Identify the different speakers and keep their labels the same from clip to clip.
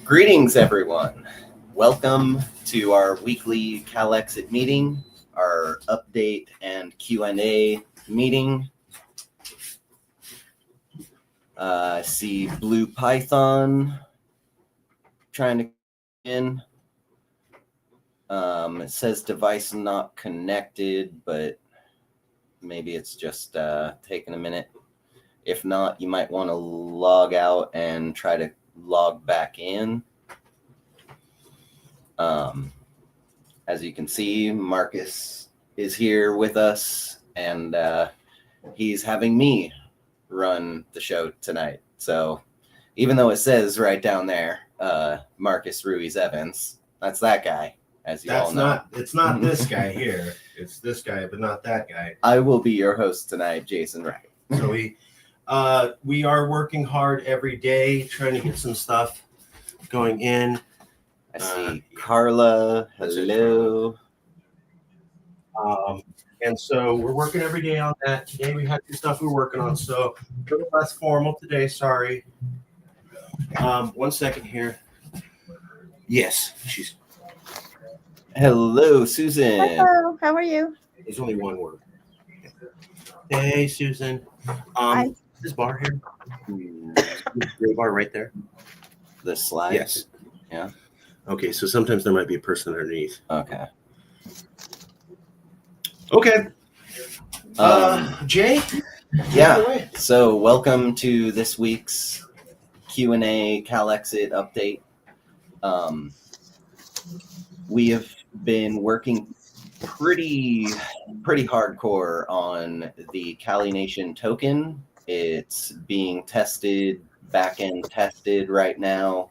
Speaker 1: Greetings, everyone. Welcome to our weekly Calexit meeting, our update and Q&A meeting. I see Blue Python trying to get in. It says device not connected, but maybe it's just taking a minute. If not, you might want to log out and try to log back in. As you can see, Marcus is here with us, and he's having me run the show tonight. So even though it says right down there, Marcus Ruiz Evans, that's that guy, as you all know.
Speaker 2: It's not this guy here. It's this guy, but not that guy.
Speaker 1: I will be your host tonight, Jason Wright.
Speaker 2: So we are working hard every day, trying to get some stuff going in.
Speaker 1: I see Carla. Hello.
Speaker 2: And so we're working every day on that. Today we had some stuff we're working on, so a little less formal today. Sorry. 1 second here. Yes, she's.
Speaker 1: Hello, Susan.
Speaker 3: Hello, how are you?
Speaker 2: There's only one word. Hey, Susan.
Speaker 3: Hi.
Speaker 2: This bar here. Gray bar right there.
Speaker 1: The slides.
Speaker 2: Yes.
Speaker 1: Yeah.
Speaker 2: Okay, so sometimes there might be a person underneath.
Speaker 1: Okay.
Speaker 2: Okay. Jay?
Speaker 1: Yeah. So welcome to this week's Q&A Calexit update. We have been working pretty hardcore on the Kali Nation token. It's being tested, back-end tested right now.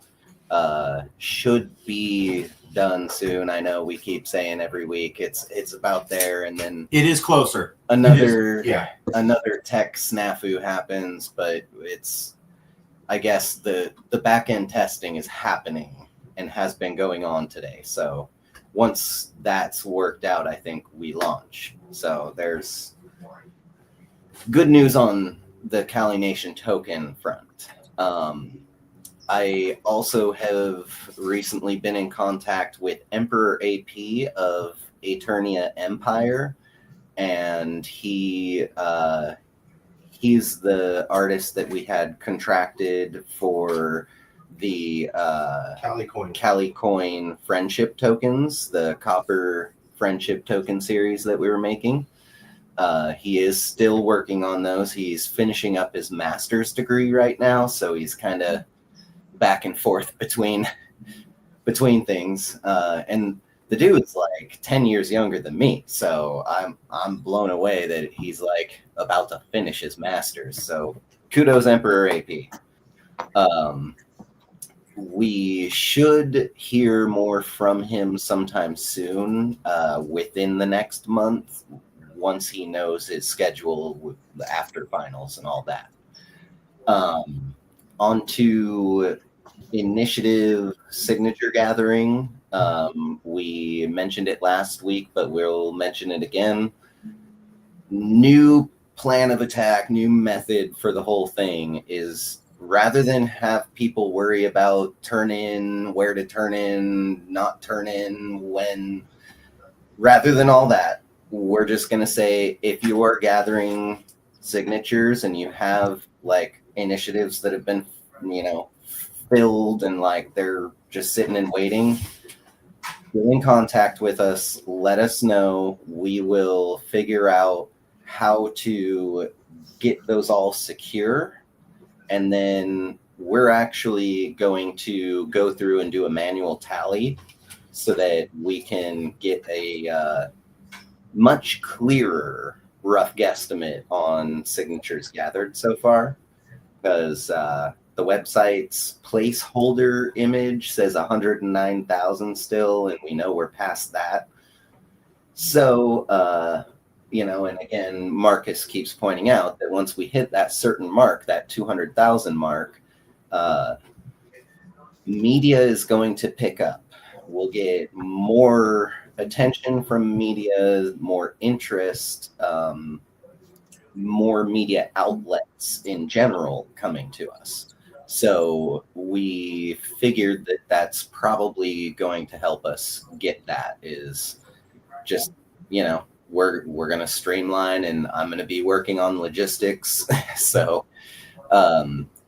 Speaker 1: Should be done soon. I know we keep saying every week it's about there, and then
Speaker 2: It is closer.
Speaker 1: another
Speaker 2: Yeah.
Speaker 1: tech snafu happens, but it's, I guess the back end testing is happening and has been going on today. So once that's worked out, I think we launch. So there's good news on the Kali Nation token front. I also have recently been in contact with Emperor AP of Eternia Empire, and he's the artist that we had contracted for the Kali Coin friendship tokens, the copper friendship token series that we were making. He is still working on those. He's finishing up his master's degree right now, so he's kind of back and forth between things. And the dude's like 10 years younger than me, so I'm blown away that he's like about to finish his master's. So kudos, Emperor AP. We should hear more from him sometime soon, within the next month, once he knows his schedule with the after finals and all that. On to initiative signature gathering. We mentioned it last week, but we'll mention it again. New plan of attack, new method for the whole thing is, rather than have people worry about turn in, where to turn in, not turn in, when, rather than all that, we're just going to say, if you are gathering signatures and you have like initiatives that have been, filled and like they're just sitting and waiting, get in contact with us, let us know. We will figure out how to get those all secure, and then we're actually going to go through and do a manual tally so that we can get a much clearer rough guesstimate on signatures gathered so far, because the website's placeholder image says 109,000 still, and we know we're past that. So, and again, Marcus keeps pointing out that once we hit that certain mark, that 200,000 mark, media is going to pick up. We'll get more attention from media, more interest, more media outlets in general coming to us. So we figured that that's probably going to help us get that, is just, we're going to streamline, and I'm going to be working on logistics. So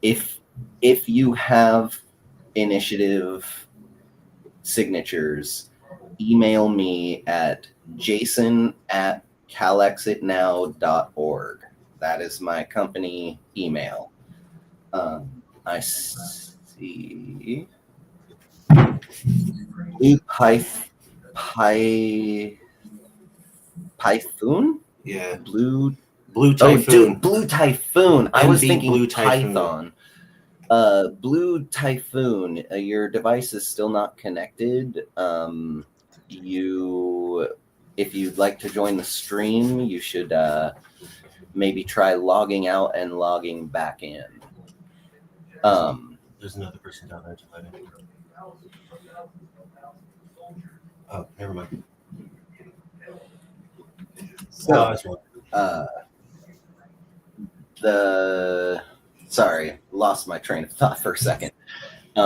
Speaker 1: if you have initiative signatures, email me at jason@calexitnow.org. That is my company email. I see. Blue Python?
Speaker 2: Yeah.
Speaker 1: Blue
Speaker 2: Typhoon.
Speaker 1: Blue Typhoon. I was thinking
Speaker 2: Blue Typhoon.
Speaker 1: Python. Blue Typhoon. Your device is still not connected. If you'd like to join the stream, you should maybe try logging out and logging back in.
Speaker 2: There's another person down there to let in. Oh, never mind.
Speaker 1: So, sorry, lost my train of thought for a second.
Speaker 2: We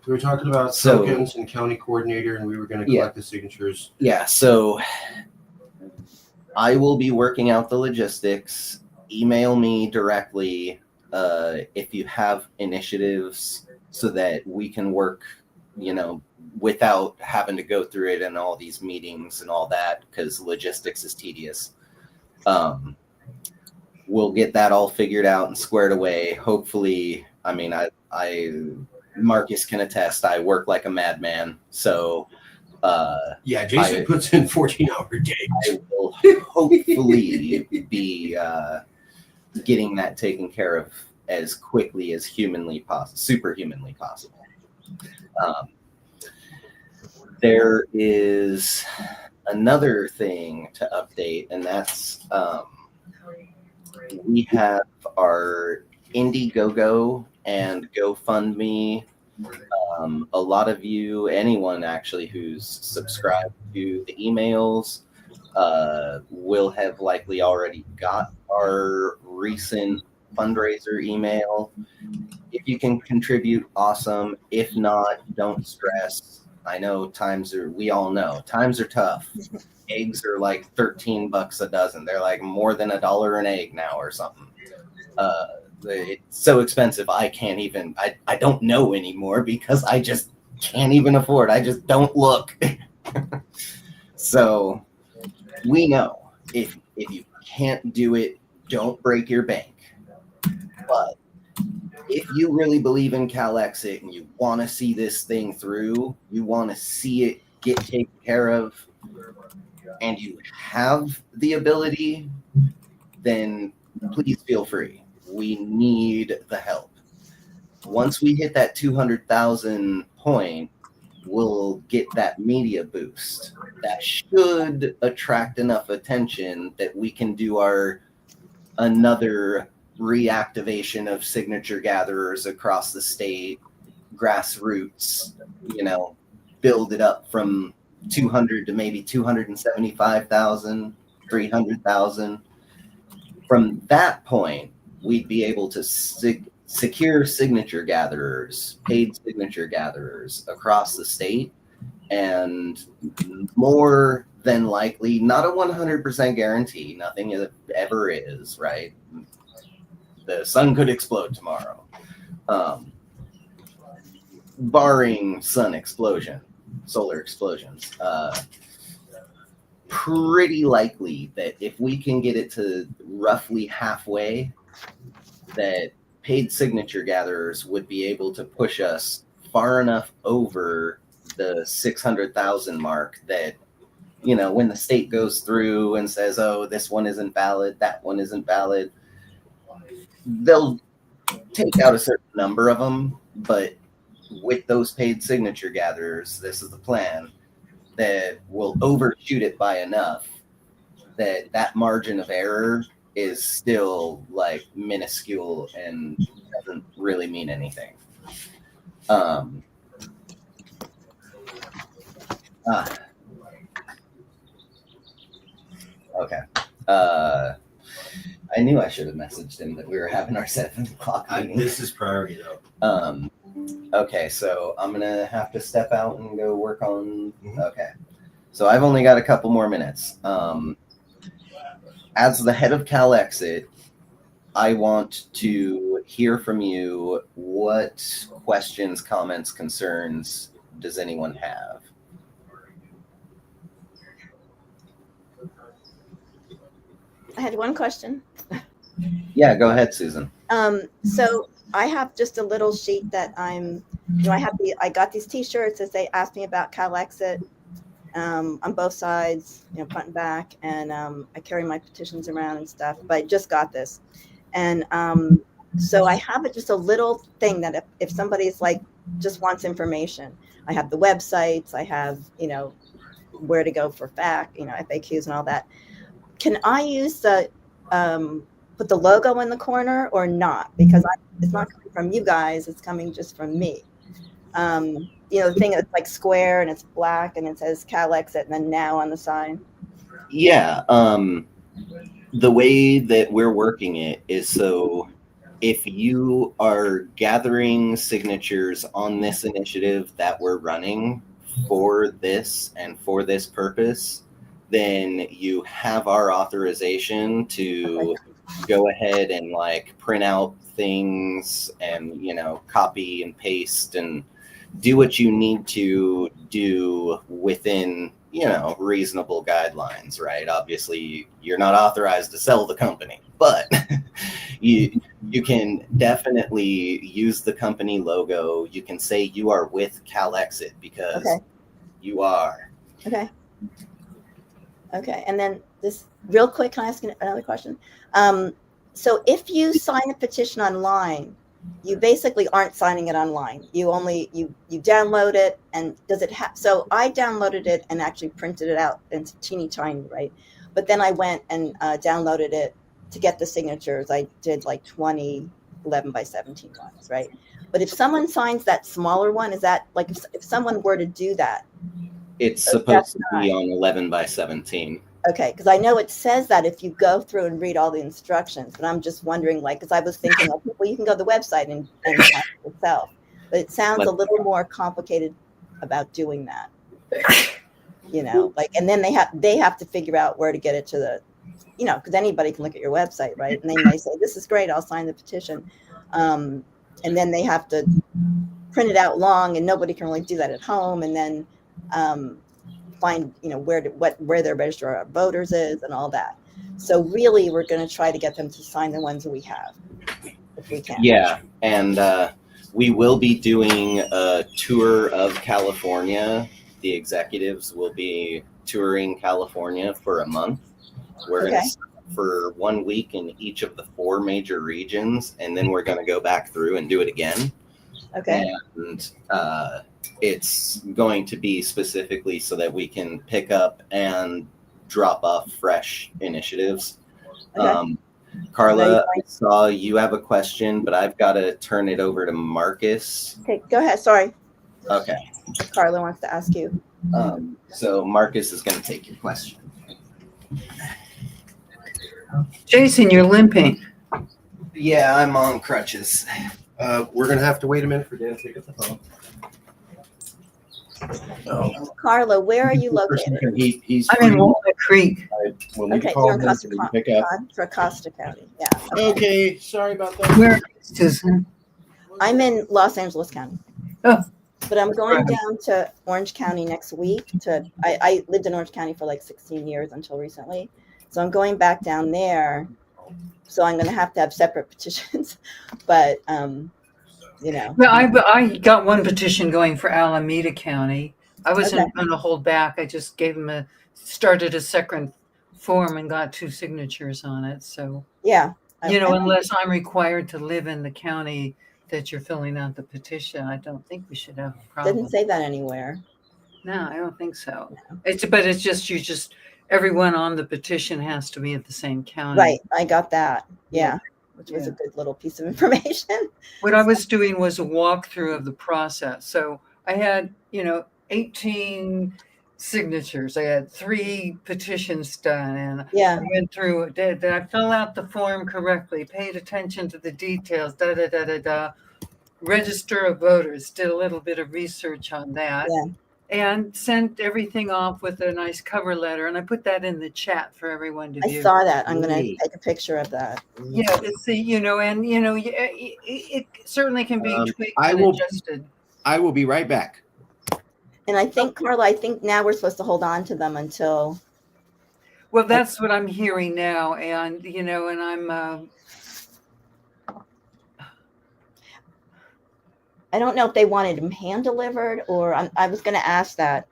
Speaker 2: were talking about tokens and county coordinator, and we were going to collect the signatures.
Speaker 1: Yeah, so I will be working out the logistics. Email me directly if you have initiatives, so that we can work, without having to go through it and all these meetings and all that, because logistics is tedious. We'll get that all figured out and squared away. Hopefully, I mean, Marcus can attest, I work like a madman. So,
Speaker 2: Jason puts in 14-hour days.
Speaker 1: I will hopefully be getting that taken care of as quickly as superhumanly possible. There is another thing to update, and that's we have our Indiegogo and GoFundMe. A lot of you, anyone actually who's subscribed to the emails, will have likely already got our recent fundraiser email. If you can contribute, awesome. If not, don't stress. I know we all know times are tough. Eggs are like $13 a dozen. They're like more than $1 an egg now or something. It's so expensive. I don't know anymore, because I just can't even afford. I just don't look. So we know if you can't do it, don't break your bank. But if you really believe in Calexit and you want to see this thing through, you want to see it get taken care of, and you have the ability, then please feel free. We need the help. Once we hit that 200,000 point, we'll get that media boost. That should attract enough attention that we can do another reactivation of signature gatherers across the state, grassroots, build it up from 200 to maybe 275,000, 300,000. From that point, we'd be able to secure signature gatherers, paid signature gatherers across the state, and more than likely, not a 100% guarantee, nothing ever is, right? The sun could explode tomorrow. Barring solar explosions, pretty likely that if we can get it to roughly halfway, that paid signature gatherers would be able to push us far enough over the 600,000 mark that, when the state goes through and says, oh, this one isn't valid, that one isn't valid, they'll take out a certain number of them. But with those paid signature gatherers, this is the plan, that will overshoot it by enough that margin of error is still like minuscule and doesn't really mean anything. Okay. I knew I should have messaged him that we were having our 7 o'clock meeting.
Speaker 2: This is priority though.
Speaker 1: Okay, so I'm gonna have to step out and go work on.
Speaker 2: Mhm.
Speaker 1: Okay, so I've only got a couple more minutes. As the head of Calexit, I want to hear from you. What questions, comments, concerns does anyone have?
Speaker 3: I had one question.
Speaker 1: Yeah, go ahead, Susan.
Speaker 3: So I have just a little sheet that I got these T-shirts as they asked me about Calexit on both sides, front and back, and I carry my petitions around and stuff. But I just got this, and so I have just a little thing that if somebody's like just wants information, I have the websites, I have where to go for FAQs and all that. Can I use the put the logo in the corner or not? Because it's not coming from you guys; it's coming just from me. The thing that's like square and it's black and it says Calexit and then now on the side.
Speaker 1: Yeah, the way that we're working it is so if you are gathering signatures on this initiative that we're running for this and for this purpose, then you have our authorization to go ahead and like print out things and copy and paste and do what you need to do within reasonable guidelines, right? Obviously you're not authorized to sell the company, but you can definitely use the company logo. You can say you are with Calexit because you are.
Speaker 3: Okay, and then this real quick, can I ask another question? So if you sign a petition online, you basically aren't signing it online. You download it, and does it have? So I downloaded it and actually printed it out. And it's teeny tiny, right? But then I went and downloaded it to get the signatures. I did like 20 11 by 17 ones, right? But if someone signs that smaller one, is that like if someone were to do that?
Speaker 1: It's supposed to be on 11 by 17.
Speaker 3: Okay, because I know it says that if you go through and read all the instructions, but I'm just wondering, like, because I was thinking, like, well, you can go to the website and find it yourself, but it sounds a little more complicated about doing that, like, and then they have to figure out where to get it to the, because anybody can look at your website, right? And they may say, this is great, I'll sign the petition, and then they have to print it out long, and nobody can really do that at home, and then find where their register of voters is and all that. So really we're going to try to get them to sign the ones that we have if we can.
Speaker 1: Yeah, and we will be doing a tour of California. The executives will be touring California for a month. We're going to start for 1 week in each of the 4 major regions, and then we're going to go back through and do it again. And it's going to be specifically so that we can pick up and drop off fresh initiatives. Carla, I saw you have a question, but I've got to turn it over to Marcus.
Speaker 3: Okay, go ahead. Sorry.
Speaker 1: Okay.
Speaker 3: Carla wants to ask you.
Speaker 1: So Marcus is going to take your question.
Speaker 4: Jason, you're limping.
Speaker 1: Yeah, I'm on crutches.
Speaker 2: We're going to have to wait a minute for Dan to pick up the phone.
Speaker 3: Carla, where are you located?
Speaker 4: I'm in Walnut Creek.
Speaker 3: Okay, you're in Costa County. Yeah.
Speaker 2: Okay, sorry about that.
Speaker 4: Where are you, Susan?
Speaker 3: I'm in Los Angeles County.
Speaker 4: Oh.
Speaker 3: But I'm going down to Orange County next week. I lived in Orange County for like 16 years until recently. So I'm going back down there. So I'm going to have separate petitions. But,
Speaker 4: Well, I got one petition going for Alameda County. I wasn't going to hold back. I just gave them started a second form and got 2 signatures on it. So,
Speaker 3: yeah.
Speaker 4: Unless I'm required to live in the county that you're filling out the petition, I don't think we should have a problem.
Speaker 3: Didn't say that anywhere.
Speaker 4: No, I don't think so. No. But it's just everyone on the petition has to be at the same county.
Speaker 3: Right. I got that. Yeah. Which was a good little piece of information.
Speaker 4: What I was doing was a walkthrough of the process. So I had, 18 signatures. I had 3 petitions done, and
Speaker 3: Yeah.
Speaker 4: I went through it. Did I fill out the form correctly? Paid attention to the details. Da da da da da. Register of voters. Did a little bit of research on that,
Speaker 3: Yeah.
Speaker 4: and sent everything off with a nice cover letter. And I put that in the chat for everyone to
Speaker 3: I
Speaker 4: view.
Speaker 3: saw that. I'm going to
Speaker 2: Great.
Speaker 3: take a picture of that.
Speaker 4: Yeah, to see, and it certainly can be tweaked
Speaker 2: I
Speaker 4: and
Speaker 2: will-
Speaker 4: adjusted.
Speaker 2: I will be right back.
Speaker 3: And I think, Carla, I think now we're supposed to hold on to them until.
Speaker 4: Well, that's what I'm hearing now, and and I'm.
Speaker 3: I don't know if they wanted them hand delivered, or I was going to ask that.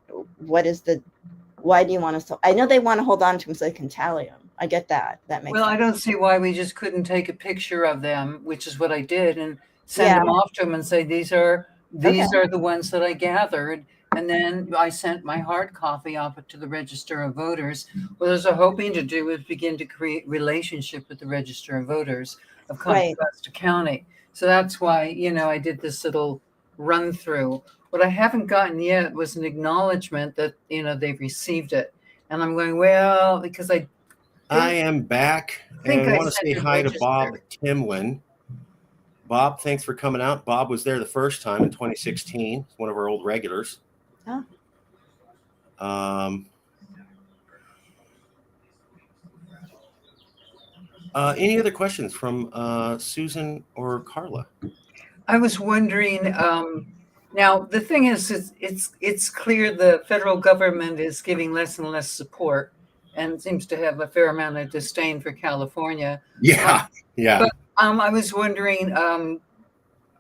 Speaker 3: Why do you want us to? I know they want to hold on to them so they can tally them. I get that. That makes
Speaker 4: Well,
Speaker 3: sense.
Speaker 4: I don't see why we just couldn't take a picture of them, which is what I did, and send
Speaker 3: Yeah.
Speaker 4: them off to them and say these are the ones that I gathered, and then I sent my hard copy off to the Register of Voters. What I was hoping to do is begin to create relationship with the Register of Voters of Contra
Speaker 3: Right.
Speaker 4: Costa County. So that's why I did this little run through. What I haven't gotten yet was an acknowledgement that they've received it, and I'm going, well, because I
Speaker 2: am back
Speaker 4: think
Speaker 2: and
Speaker 4: I
Speaker 2: want to
Speaker 4: sent
Speaker 2: say
Speaker 4: it
Speaker 2: hi to Bob
Speaker 4: registered.
Speaker 2: Timlin. Bob, thanks for coming out. Bob was there the first time in 2016. He's one of our old regulars.
Speaker 3: Oh.
Speaker 2: Any other questions from Susan or Carla?
Speaker 4: I was wondering. Now the thing is, it's clear the federal government is giving less and less support, and seems to have a fair amount of disdain for California.
Speaker 2: Yeah.
Speaker 4: But I was wondering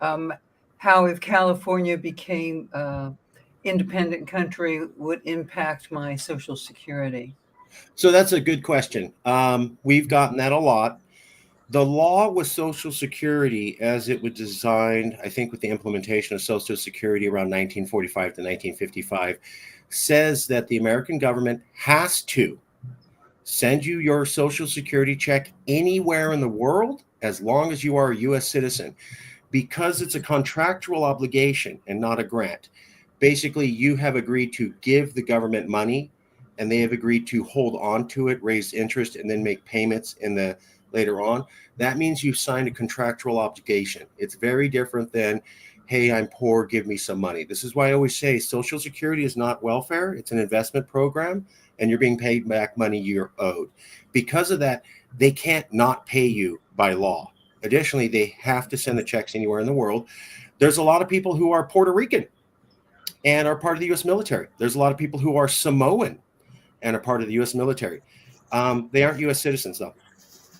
Speaker 4: how, if California became independent country, would impact my Social Security.
Speaker 2: So that's a good question. We've gotten that a lot. The law with Social Security, as it was designed, I think with the implementation of Social Security around 1945 to 1955, says that the American government has to send you your Social Security check anywhere in the world as long as you are a U.S. citizen, because it's a contractual obligation and not a grant. Basically, you have agreed to give the government money, and they have agreed to hold on to it, raise interest, and then make payments later on. That means you've signed a contractual obligation. It's very different than, hey, I'm poor, give me some money. This is why I always say Social Security is not welfare. It's an investment program, and you're being paid back money you're owed. Because of that, they can't not pay you by law. Additionally, they have to send the checks anywhere in the world. There's a lot of people who are Puerto Rican and are part of the U.S. military. There's a lot of people who are Samoan and are part of the U.S. military. They aren't U.S. citizens, though,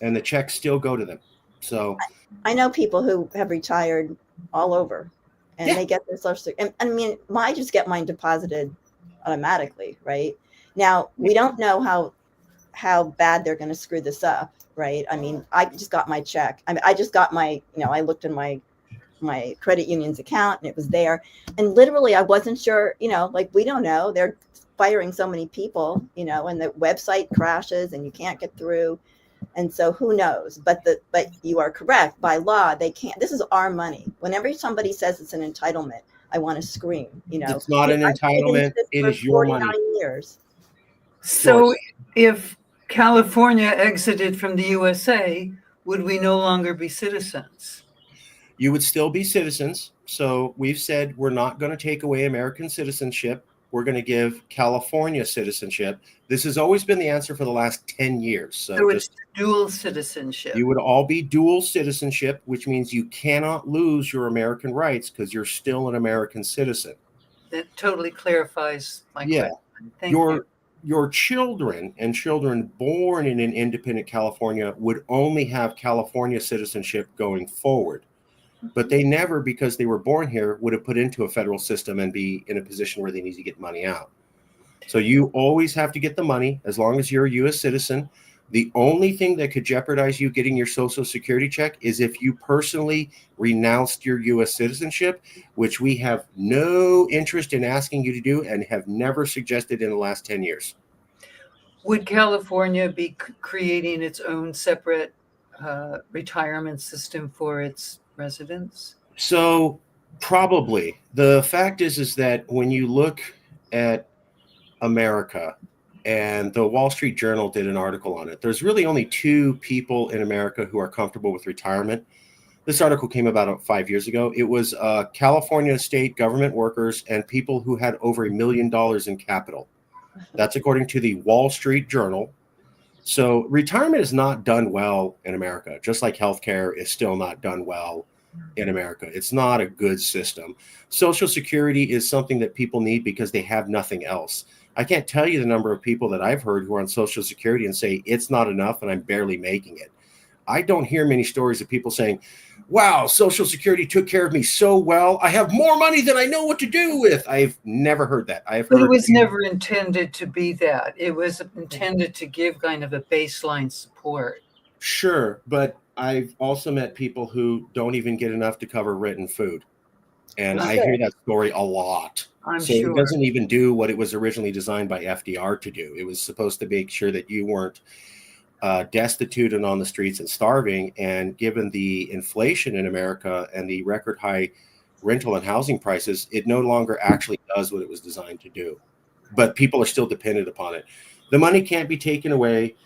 Speaker 2: and the checks still go to them. So
Speaker 3: I know people who have retired all over, and they get their Social Security. I mean, I just get mine deposited automatically, right? Now, we don't know how bad they're going to screw this up, right? I mean, I just got my check. I just got my, I looked in my credit union's account and it was there. And literally, I wasn't sure, like, we don't know. They're firing so many people, and the website crashes and you can't get through. And so who knows? But you are correct. By law, they can't. This is our money. Whenever somebody says it's an entitlement, I want to scream.
Speaker 2: It's not an entitlement. It is your money.
Speaker 3: 49 years.
Speaker 4: So if California exited from the USA, would we no longer be citizens?
Speaker 2: You would still be citizens. So we've said we're not going to take away American citizenship. We're going to give California citizenship. This has always been the answer for the last 10 years.
Speaker 4: So it's dual citizenship.
Speaker 2: You would all be dual citizenship, which means you cannot lose your American rights because you're still an American citizen.
Speaker 4: That totally clarifies my question. Thank you.
Speaker 2: Your children and children born in an independent California would only have California citizenship going forward. But they never, because they were born here, would have put into a federal system and be in a position where they need to get money out. So you always have to get the money as long as you're a U.S. citizen. The only thing that could jeopardize you getting your Social Security check is if you personally renounced your U.S. citizenship, which we have no interest in asking you to do and have never suggested in the last 10 years.
Speaker 4: Would California be creating its own separate retirement system for its residents?
Speaker 2: So probably. The fact is that when you look at America, and the Wall Street Journal did an article on it. There's really only two people in America who are comfortable with retirement. This article came about 5 years ago. It was California state government workers and people who had over $1 million in capital. That's according to the Wall Street Journal. So retirement is not done well in America, just like healthcare is still not done well in America. It's not a good system. Social Security is something that people need because they have nothing else. I can't tell you the number of people that I've heard who are on Social Security and say it's not enough and I'm barely making it. I don't hear many stories of people saying, wow, Social Security took care of me so well. I have more money than I know what to do with. I've never heard that.
Speaker 4: But it was never intended to be that. It was intended to give kind of a baseline support.
Speaker 2: Sure, but I've also met people who don't even get enough to cover rent and food. And I hear that story a lot.
Speaker 4: I'm
Speaker 2: so
Speaker 4: sure.
Speaker 2: It doesn't even do what it was originally designed by FDR to do. It was supposed to make sure that you weren't destitute and on the streets and starving. And given the inflation in America and the record high rental and housing prices, it no longer actually does what it was designed to do. But people are still dependent upon it. The money can't be taken away.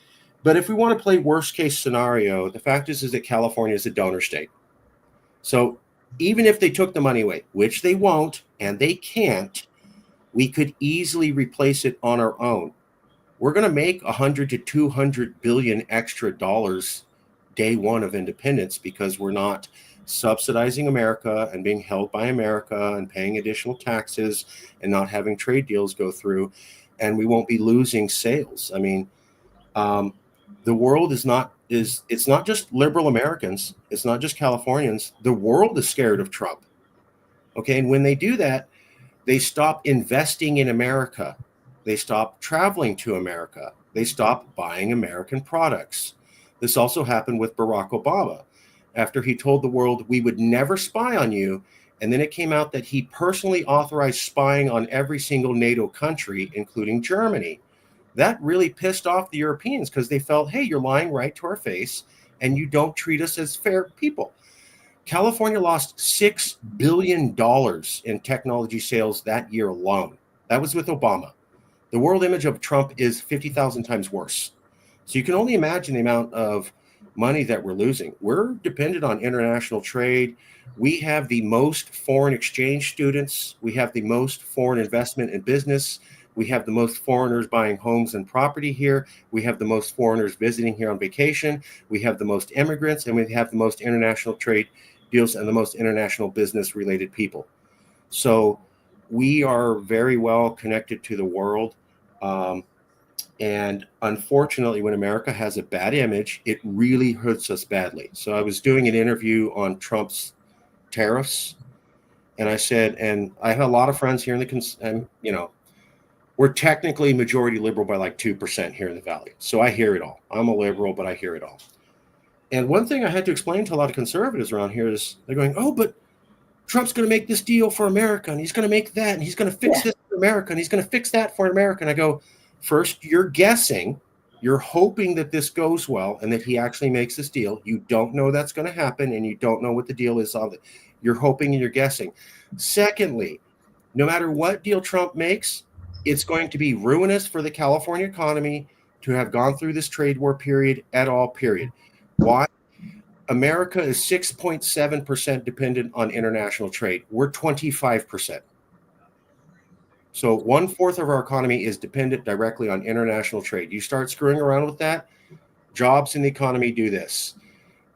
Speaker 2: But if we want to play worst case scenario, the fact is that California is a donor state. So even if they took the money away, which they won't and they can't, we could easily replace it on our own. We're going to make 100 to 200 billion extra dollars day one of independence because we're not subsidizing America and being held by America and paying additional taxes and not having trade deals go through. And we won't be losing sales. I mean, the world it's not just liberal Americans. It's not just Californians. The world is scared of Trump. Okay. And when they do that, they stop investing in America. They stop traveling to America. They stop buying American products. This also happened with Barack Obama. After he told the world we would never spy on you, and then it came out that he personally authorized spying on every single NATO country, including Germany. That really pissed off the Europeans because they felt, hey, you're lying right to our face, and you don't treat us as fair people. California lost $6 billion in technology sales that year alone. That was with Obama. The world image of Trump is 50,000 times worse. So you can only imagine the amount of money that we're losing. We're dependent on international trade. We have the most foreign exchange students. We have the most foreign investment in business. We have the most foreigners buying homes and property here. We have the most foreigners visiting here on vacation. We have the most immigrants, and we have the most international trade deals and the most international business related people. So we are very well connected to the world. And unfortunately, when America has a bad image, it really hurts us badly. So I was doing an interview on Trump's tariffs, and I said, and I have a lot of friends here in the, we're technically majority liberal by like 2% here in the Valley. So I hear it all. I'm a liberal, but I hear it all. And one thing I had to explain to a lot of conservatives around here is they're going, oh, but Trump's going to make this deal for America, and he's going to make that, and he's going to fix this for America, and he's going to fix that for America. And I go, first, you're guessing, you're hoping that this goes well and that he actually makes this deal. You don't know that's going to happen, and you don't know what the deal is on it. You're hoping and you're guessing. Secondly, no matter what deal Trump makes, it's going to be ruinous for the California economy to have gone through this trade war period at all, period. Why? America is 6.7% dependent on international trade. We're 25%. So 1/4 of our economy is dependent directly on international trade. You start screwing around with that, jobs in the economy do this.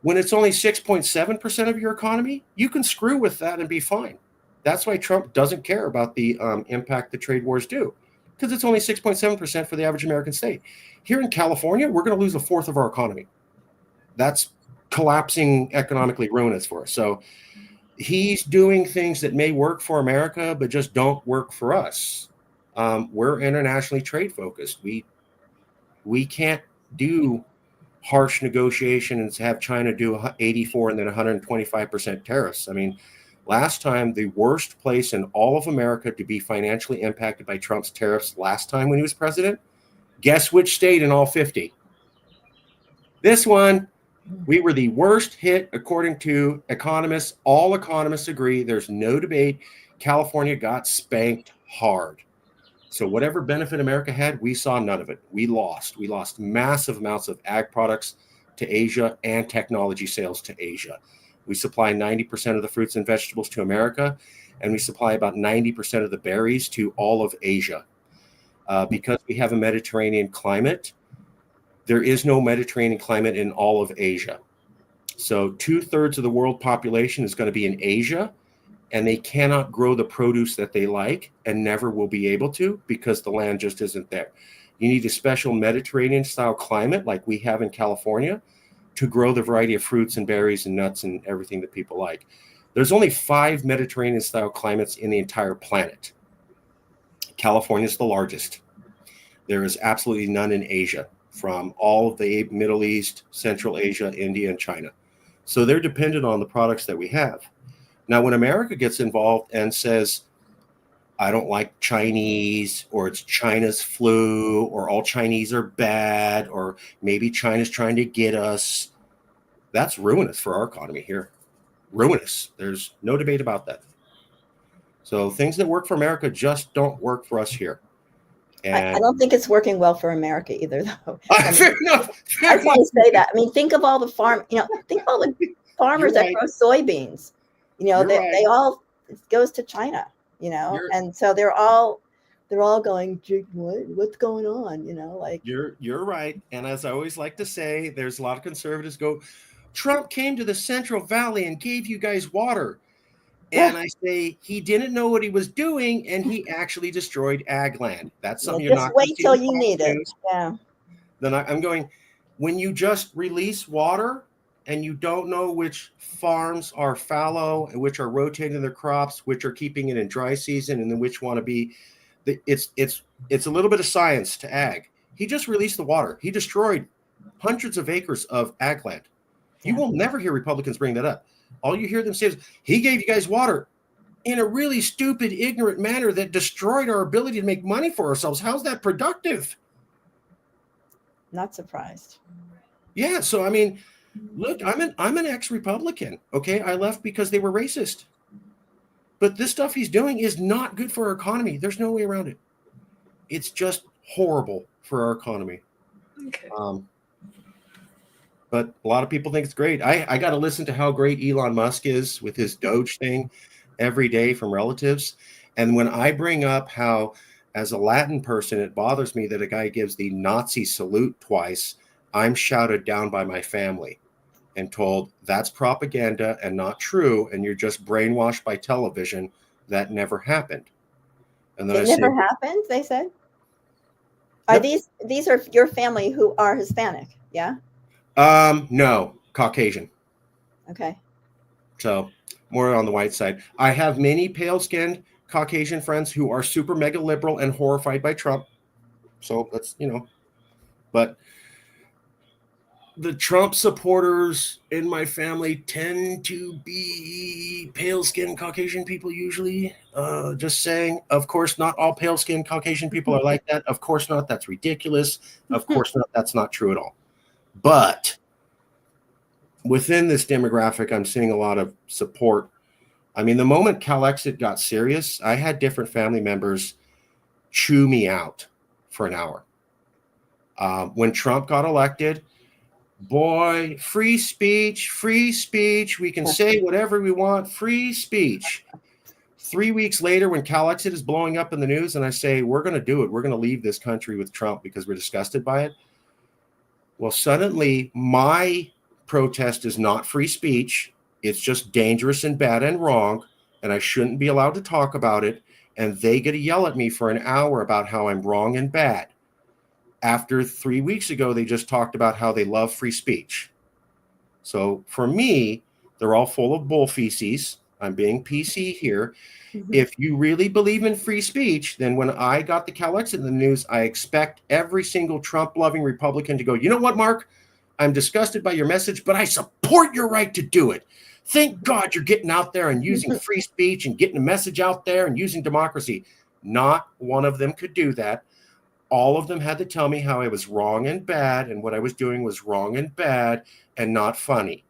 Speaker 2: When it's only 6.7% of your economy, you can screw with that and be fine. That's why Trump doesn't care about the impact the trade wars do, because it's only 6.7% for the average American state. Here in California, we're going to lose 1/4 of our economy. That's collapsing economically ruinous for us. So he's doing things that may work for America, but just don't work for us. We're internationally trade focused. We can't do harsh negotiation and have China do 84 and then 125% tariffs. I mean, last time, the worst place in all of America to be financially impacted by Trump's tariffs last time when he was president, guess which state in all 50? This one. We were the worst hit, according to economists. All economists agree. There's no debate. California got spanked hard. So whatever benefit America had, we saw none of it. We lost. We lost massive amounts of ag products to Asia and technology sales to Asia. We supply 90% of the fruits and vegetables to America, and we supply about 90% of the berries to all of Asia. Because we have a Mediterranean climate, there is no Mediterranean climate in all of Asia. So 2/3 of the world population is going to be in Asia, and they cannot grow the produce that they like and never will be able to because the land just isn't there. You need a special Mediterranean style climate like we have in California to grow the variety of fruits and berries and nuts and everything that people like. There's only 5 Mediterranean style climates in the entire planet. California is the largest. There is absolutely none in Asia, from all of the Middle East, Central Asia, India, and China. So they're dependent on the products that we have. Now, when America gets involved and says, I don't like Chinese, or it's China's flu, or all Chinese are bad, or maybe China's trying to get us, that's ruinous for our economy here. Ruinous. There's no debate about that. So things that work for America just don't work for us here.
Speaker 3: I don't think it's working well for America either, though.
Speaker 2: Fair enough.
Speaker 3: I just want to say that. I mean, think of all the think of all the farmers that grow soybeans. They all, it goes to China. And so they're all going, what's going on?
Speaker 2: You're right. And as I always like to say, there's a lot of conservatives go, Trump came to the Central Valley and gave you guys water. And I say he didn't know what he was doing, and he actually destroyed ag land. That's something you're not
Speaker 3: going to wait till you need it. Yeah.
Speaker 2: Then I'm going, when you just release water and you don't know which farms are fallow and which are rotating their crops, which are keeping it in dry season, and then which want to be, it's a little bit of science to ag. He just released the water. He destroyed hundreds of acres of ag land. You will never hear Republicans bring that up. All you hear them say is, he gave you guys water in a really stupid, ignorant manner that destroyed our ability to make money for ourselves. How's that productive?
Speaker 3: Not surprised.
Speaker 2: Yeah. So, I mean, look, I'm an ex-Republican. Okay. I left because they were racist. But this stuff he's doing is not good for our economy. There's no way around it. It's just horrible for our economy.
Speaker 4: Okay.
Speaker 2: But a lot of people think it's great. I got to listen to how great Elon Musk is with his Doge thing every day from relatives. And when I bring up how, as a Latin person, it bothers me that a guy gives the Nazi salute twice, I'm shouted down by my family and told that's propaganda and not true. And you're just brainwashed by television. That never happened. And then
Speaker 3: it never happened, they said. Are these are your family who are Hispanic? Yeah.
Speaker 2: No, Caucasian.
Speaker 3: Okay.
Speaker 2: So more on the white side. I have many pale-skinned Caucasian friends who are super mega liberal and horrified by Trump. So that's, but the Trump supporters in my family tend to be pale-skinned Caucasian people usually. Just saying, of course, not all pale-skinned Caucasian people are like that. Of course not. That's ridiculous. Of course not. That's not true at all. But within this demographic, I'm seeing a lot of support. I mean, the moment Calexit got serious, I had different family members chew me out for an hour. When Trump got elected, boy, free speech, we can say whatever we want, free speech. 3 weeks later, when Calexit is blowing up in the news and I say, we're going to do it, we're going to leave this country with Trump because we're disgusted by it. Well, suddenly my protest is not free speech. It's just dangerous and bad and wrong, and I shouldn't be allowed to talk about it. And they get to yell at me for an hour about how I'm wrong and bad. After 3 weeks ago, they just talked about how they love free speech. So for me, they're all full of bull feces. I'm being PC here. Mm-hmm. If you really believe in free speech, then when I got the Calexit in the news, I expect every single Trump-loving Republican to go, you know what, Mark? I'm disgusted by your message, but I support your right to do it. Thank God you're getting out there and using free speech and getting a message out there and using democracy. Not one of them could do that. All of them had to tell me how I was wrong and bad, and what I was doing was wrong and bad and not funny.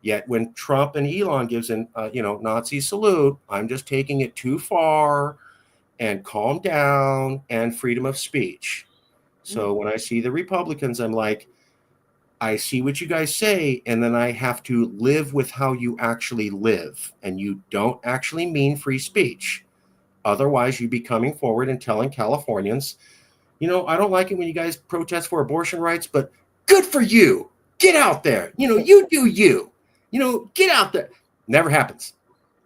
Speaker 2: Yet when Trump and Elon gives an Nazi salute, I'm just taking it too far, and calm down and freedom of speech. So when I see the Republicans, I'm like, I see what you guys say, and then I have to live with how you actually live. And you don't actually mean free speech. Otherwise, you'd be coming forward and telling Californians, you know, I don't like it when you guys protest for abortion rights, but good for you. Get out there. You know, you do you. You know, get out there. Never happens.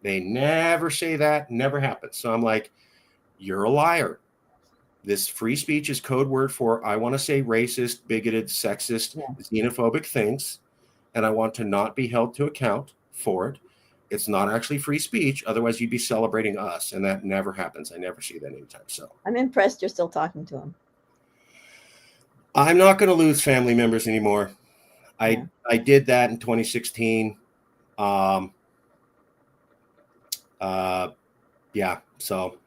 Speaker 2: They never say that. Never happens. So I'm like, you're a liar. This free speech is code word for I want to say racist, bigoted, sexist, xenophobic things, and I want to not be held to account for it. It's not actually free speech. Otherwise, you'd be celebrating us, and that never happens. I never see that anytime. So
Speaker 3: I'm impressed you're still talking to him.
Speaker 2: I'm not going to lose family members anymore. I did that in 2016. Yeah. So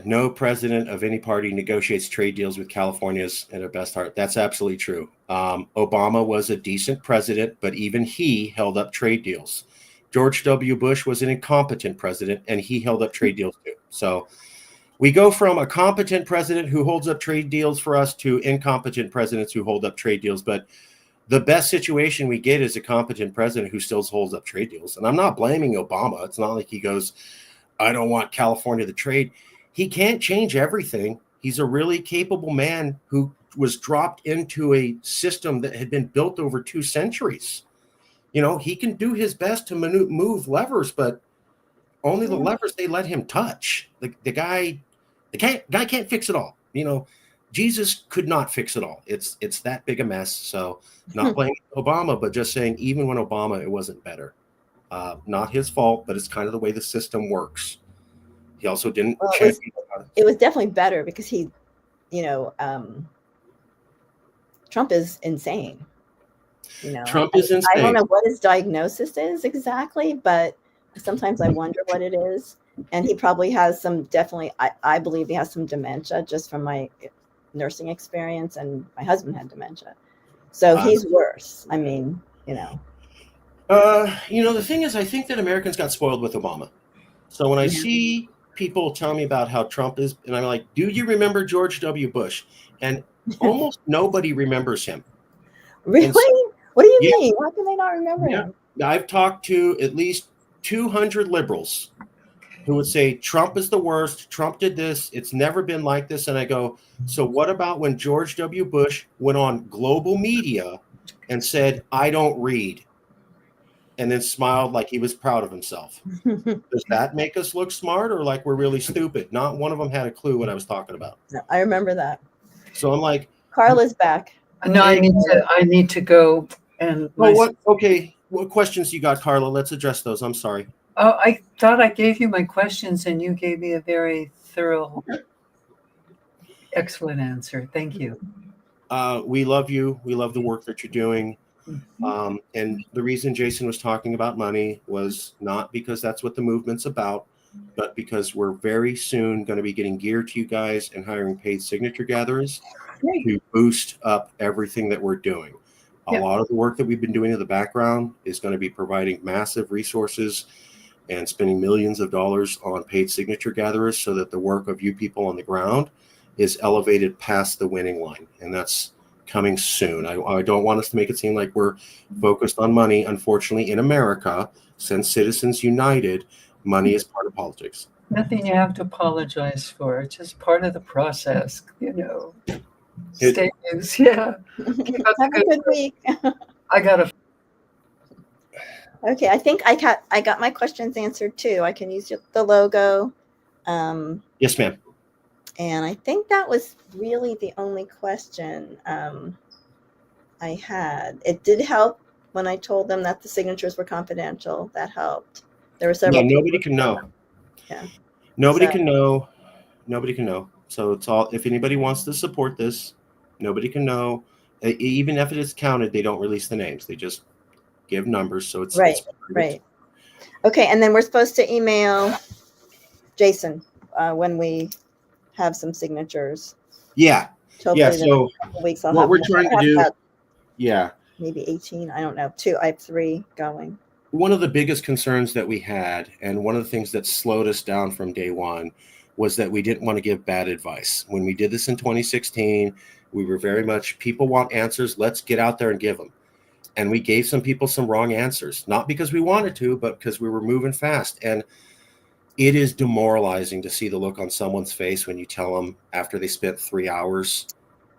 Speaker 2: no president of any party negotiates trade deals with Californians at their best heart. That's absolutely true. Obama was a decent president, but even he held up trade deals. George W. Bush was an incompetent president, and he held up trade deals too. So we go from a competent president who holds up trade deals for us to incompetent presidents who hold up trade deals. But the best situation we get is a competent president who still holds up trade deals. And I'm not blaming Obama. It's not like he goes, I don't want California to trade. He can't change everything. He's a really capable man who was dropped into a system that had been built over 2 centuries. You know, he can do his best to move levers, but only the levers they let him touch. The guy can't fix it all. You know, Jesus could not fix it all. It's that big a mess. So not blaming Obama, but just saying even when Obama, it wasn't better. Not his fault, but it's kind of the way the system works. He also didn't.
Speaker 3: Well, it was definitely better because he, you know, Trump is insane. You know,
Speaker 2: Trump is insane.
Speaker 3: I don't know what his diagnosis is exactly, but sometimes I wonder what it is. And he probably has I believe he has some dementia just from my nursing experience, and my husband had dementia. So he's worse. I mean, you know.
Speaker 2: You know, the thing is, I think that Americans got spoiled with Obama. So when I see people tell me about how Trump is, and I'm like, do you remember George W. Bush? And almost nobody remembers him.
Speaker 3: Really? So, what do you mean? How can they not remember him?
Speaker 2: I've talked to at least 200 liberals who would say Trump is the worst. Trump did this. It's never been like this. And I go, so what about when George W. Bush went on global media and said, I don't read, and then smiled like he was proud of himself? Does that make us look smart or like we're really stupid? Not one of them had a clue what I was talking about.
Speaker 3: No, I remember that.
Speaker 2: So I'm like,
Speaker 3: Carla's back.
Speaker 4: No, I need to go. And
Speaker 2: okay. What questions you got, Carla? Let's address those. I'm sorry.
Speaker 4: Oh, I thought I gave you my questions and you gave me a very thorough, excellent answer. Thank you.
Speaker 2: We love you. We love the work that you're doing. And the reason Jason was talking about money was not because that's what the movement's about, but because we're very soon going to be getting gear to you guys and hiring paid signature gatherers to boost up everything that we're doing. A lot of the work that we've been doing in the background is going to be providing massive resources and spending millions of dollars on paid signature gatherers so that the work of you people on the ground is elevated past the winning line. And that's coming soon. I don't want us to make it seem like we're focused on money. Unfortunately, in America, since Citizens United, money is part of politics.
Speaker 4: Nothing you have to apologize for. It's just part of the process, you know. Statements, yeah.
Speaker 3: Have a good week.
Speaker 4: I got a.
Speaker 3: Okay, I think I got my questions answered too. I can use the logo.
Speaker 2: Yes, ma'am.
Speaker 3: And I think that was really the only question I had. It did help when I told them that the signatures were confidential. That helped. There were several.
Speaker 2: Yeah, nobody can know.
Speaker 3: Yeah.
Speaker 2: Nobody can know. Nobody can know. So it's all. If anybody wants to support this, nobody can know. Even if it is counted, they don't release the names. They just give numbers. So it's
Speaker 3: right. Right. Okay, and then we're supposed to email Jason when we have some signatures.
Speaker 2: Yeah.
Speaker 3: Hopefully
Speaker 2: so
Speaker 3: weeks
Speaker 2: what we're trying to do.
Speaker 3: Maybe 18. I don't know. I have 3 going.
Speaker 2: one of the biggest concerns that we had, and one of the things that slowed us down from day one, was that we didn't want to give bad advice. When we did this in 2016, we were very much, people want answers, let's get out there and give them. And we gave some people some wrong answers, not because we wanted to, but because we were moving fast. And it is demoralizing to see the look on someone's face when you tell them after they spent 3 hours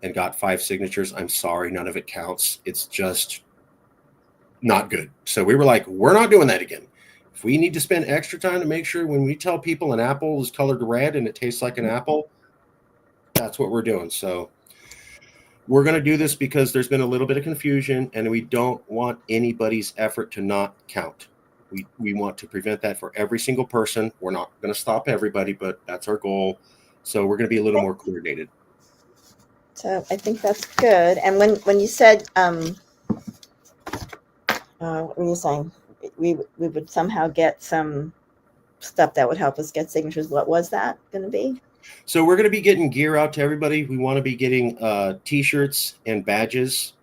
Speaker 2: and got 5 signatures, I'm sorry, none of it counts. It's just not good. So we were like, we're not doing that again. If we need to spend extra time to make sure when we tell people an apple is colored red and it tastes like an apple, that's what we're doing. So we're going to do this because there's been a little bit of confusion and we don't want anybody's effort to not count. We want to prevent that for every single person. We're not going to stop everybody, but that's our goal. So we're going to be a little more coordinated.
Speaker 3: So I think that's good. And when you said, what were you saying? We would somehow get some stuff that would help us get signatures. What was that going to be?
Speaker 2: So we're going to be getting gear out to everybody. We want to be getting T-shirts and badges,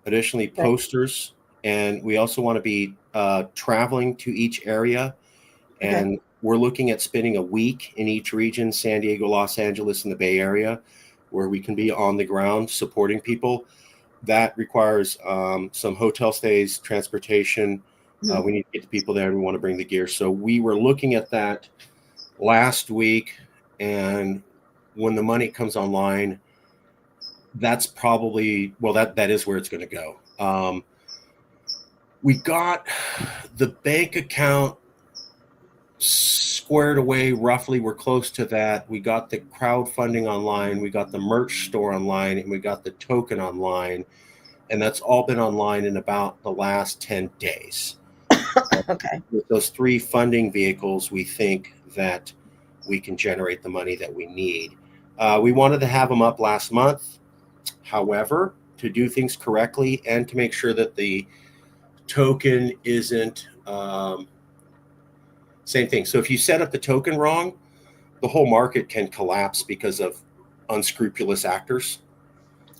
Speaker 2: additionally posters, and we also want to be traveling to each area. And we're looking at spending a week in each region, San Diego, Los Angeles, and the Bay Area, where we can be on the ground supporting people. That requires some hotel stays, transportation. We need to get the people there, and we want to bring the gear. So we were looking at that last week, and when the money comes online, that's probably, well, that is where it's going to go. We got the bank account squared away roughly. We're close to that. We got the crowdfunding online, we got the merch store online, and we got the token online, and that's all been online in about the last 10 days. With those 3 funding vehicles, we think that we can generate the money that we need. We wanted to have them up last month. However, to do things correctly and to make sure that the token isn't same thing. So if you set up the token wrong, the whole market can collapse because of unscrupulous actors.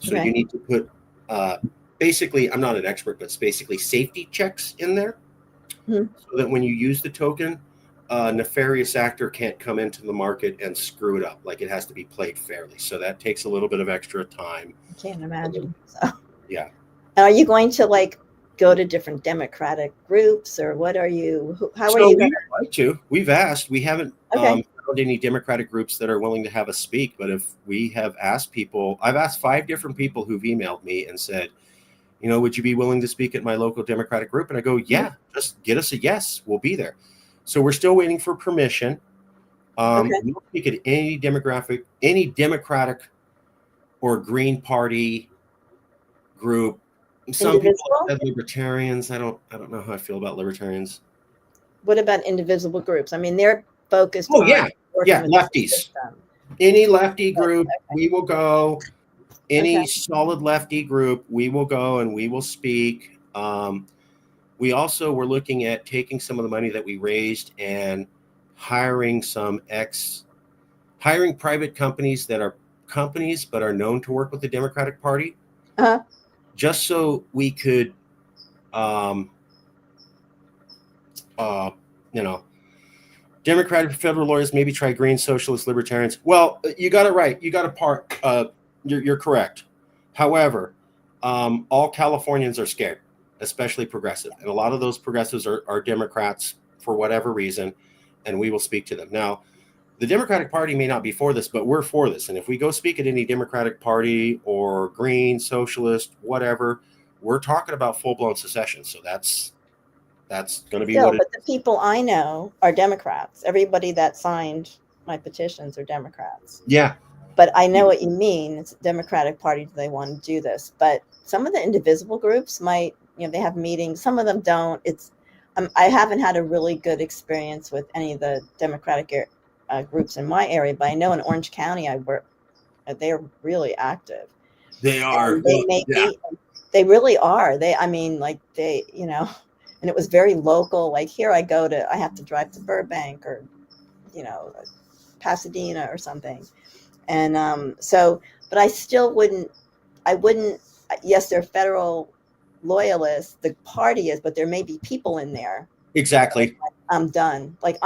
Speaker 2: So you need to put basically, I'm not an expert, but it's basically safety checks in there so that when you use the token, a nefarious actor can't come into the market and screw it up. Like, it has to be played fairly. So that takes a little bit of extra time.
Speaker 3: I can't imagine. So.
Speaker 2: Yeah.
Speaker 3: Are you going to go to different Democratic groups, or what are you? How are you going
Speaker 2: to? Like to? We've asked. We haven't found any Democratic groups that are willing to have us speak. But if we have asked people, I've asked 5 different people who've emailed me and said, would you be willing to speak at my local Democratic group? And I go, yeah, just get us a yes. We'll be there. So we're still waiting for permission. We'll speak at any Democratic or Green Party group. Some people have said libertarians. I don't know how I feel about libertarians.
Speaker 3: What about indivisible groups? I mean, they're focused on
Speaker 2: lefties. Any lefty group, we will go. Any solid lefty group, we will go and we will speak. We also were looking at taking some of the money that we raised and hiring private companies that are companies but are known to work with the Democratic Party, just so we could, Democratic federal lawyers, maybe try green socialist libertarians. Well, you got it right. You got a part. You're correct. However, all Californians are scared, especially progressive. And a lot of those progressives are Democrats for whatever reason, and we will speak to them. Now, the Democratic Party may not be for this, but we're for this. And if we go speak at any Democratic Party or green, socialist, whatever, we're talking about full-blown secession. So that's going to be what it is.
Speaker 3: But the people I know are Democrats. Everybody that signed my petitions are Democrats.
Speaker 2: Yeah.
Speaker 3: But I know what you mean. It's a Democratic Party. They want to do this. But some of the indivisible groups might, they have meetings. Some of them don't. I haven't had a really good experience with any of the Democratic groups in my area, but I know in Orange County they're really active.
Speaker 2: They are.
Speaker 3: They really are. And it was very local. Like here I have to drive to Burbank or, Pasadena or something. And but I still wouldn't, yes, they're federal loyalists. The party is, but there may be people in there.
Speaker 2: Exactly.
Speaker 3: I'm done. Like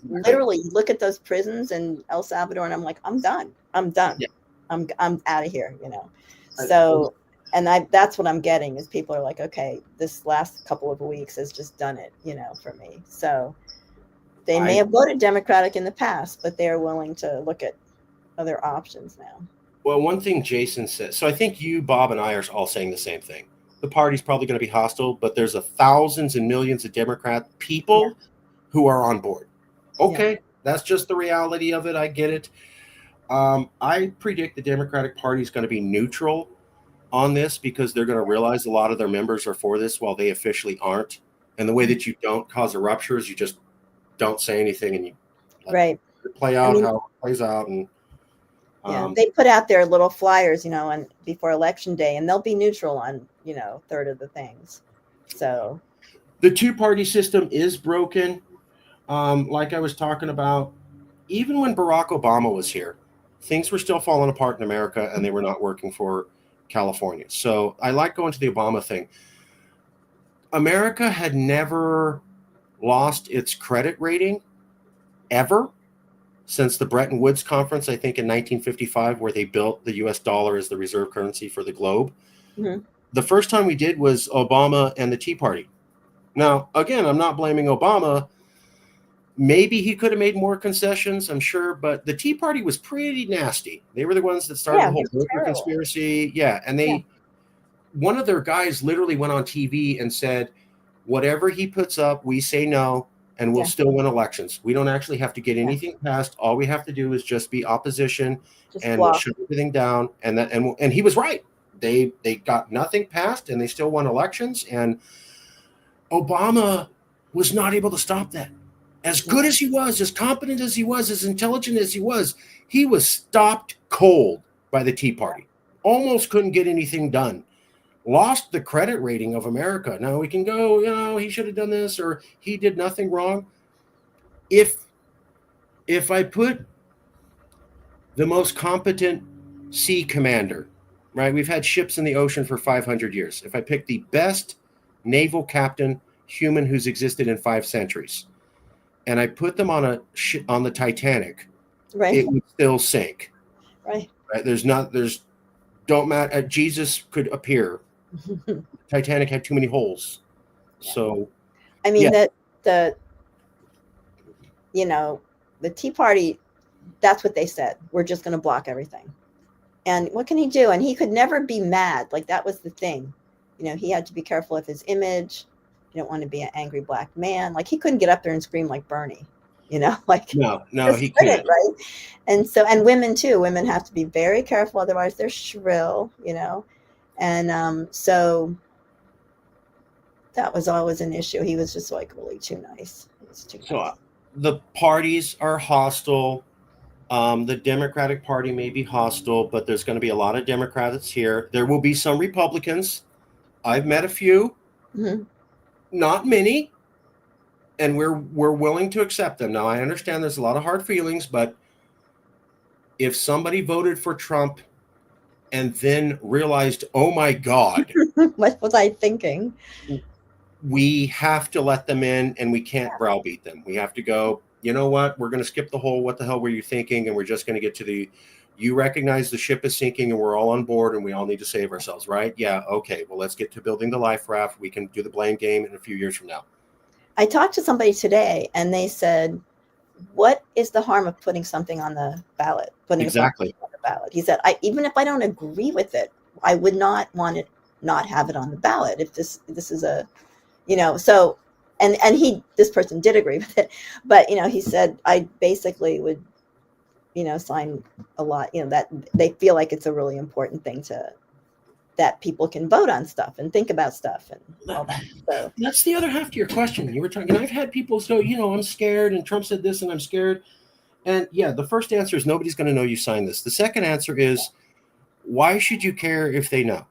Speaker 3: literally look at those prisons in El Salvador, and I'm like, I'm done.
Speaker 2: Yeah.
Speaker 3: I'm out of here. So. And that's what I'm getting is people are like, okay, this last couple of weeks has just done it, for me. So they may have voted Democratic in the past, but they're willing to look at other options now.
Speaker 2: Well, one thing Jason said, so I think you, Bob, and I are all saying the same thing. The party's probably going to be hostile, but there's thousands and millions of Democrat people who are on board. Okay, that's just the reality of it. I get it. I predict the Democratic Party is going to be neutral on this because they're going to realize a lot of their members are for this while they officially aren't. And the way that you don't cause a rupture is you just don't say anything and you let it play out how it plays out. And
Speaker 3: they put out their little flyers, and before election day, and they'll be neutral on, third of the things. So
Speaker 2: the two-party system is broken. Like I was talking about, even when Barack Obama was here, things were still falling apart in America and they were not working for California. So I like going to the Obama thing. America had never lost its credit rating ever since the Bretton Woods conference, I think in 1955, where they built the US dollar as the reserve currency for the globe.
Speaker 3: Mm-hmm.
Speaker 2: The first time we did was Obama and the Tea Party. Now, again, I'm not blaming Obama. Maybe he could have made more concessions, I'm sure, but the Tea Party was pretty nasty. They were the ones that started the whole Volcker conspiracy. Yeah, and one of their guys literally went on TV and said, whatever he puts up, we say no, and we'll still win elections. We don't actually have to get anything passed. All we have to do is just be opposition, and we'll shut everything down. And he was right. They got nothing passed, and they still won elections. And Obama was not able to stop that. As good as he was, as competent as he was, as intelligent as he was stopped cold by the Tea Party. Almost couldn't get anything done. Lost the credit rating of America. Now we can go, he should have done this or he did nothing wrong. If I put the most competent sea commander, right? We've had ships in the ocean for 500 years. If I pick the best naval captain human who's existed in 5 centuries, and I put them on the Titanic, it would still sink. Right. Don't matter. Jesus could appear. Titanic had too many holes. So,
Speaker 3: I mean, the Tea Party, that's what they said. We're just going to block everything. And what can he do? And he could never be mad. Like, that was the thing. He had to be careful of his image. You don't want to be an angry black man. Like, he couldn't get up there and scream like Bernie, like
Speaker 2: no, he couldn't.
Speaker 3: Right. And women too. Women have to be very careful. Otherwise they're shrill, and so that was always an issue. He was just like really too nice.
Speaker 2: So the parties are hostile. The Democratic Party may be hostile, but there's going to be a lot of Democrats here. There will be some Republicans. I've met a few. Mm-hmm. Not many, and we're willing to accept them. Now, I understand there's a lot of hard feelings, but if somebody voted for Trump and then realized, oh my God,
Speaker 3: what was I thinking?
Speaker 2: We have to let them in, and we can't browbeat them. We have to go, you know what? We're going to skip the whole what the hell were you thinking, and we're just going to get to you recognize the ship is sinking and we're all on board and we all need to save ourselves, right? Yeah, okay. Well, let's get to building the life raft. We can do the blame game in a few years from now.
Speaker 3: I talked to somebody today and they said, what is the harm of putting something on the ballot?
Speaker 2: Exactly.
Speaker 3: On the ballot. He said, even if I don't agree with it, I would not want it, not have it on the ballot. If this is a, so, and this person did agree with it, but, he said, I basically would, sign a lot, that they feel like it's a really important thing that people can vote on stuff and think about stuff and all that. So
Speaker 2: that's the other half to your question. You were talking, and I've had people go, I'm scared and Trump said this and I'm scared. And yeah, the first answer is nobody's going to know you signed this. The second answer is, why should you care if they know?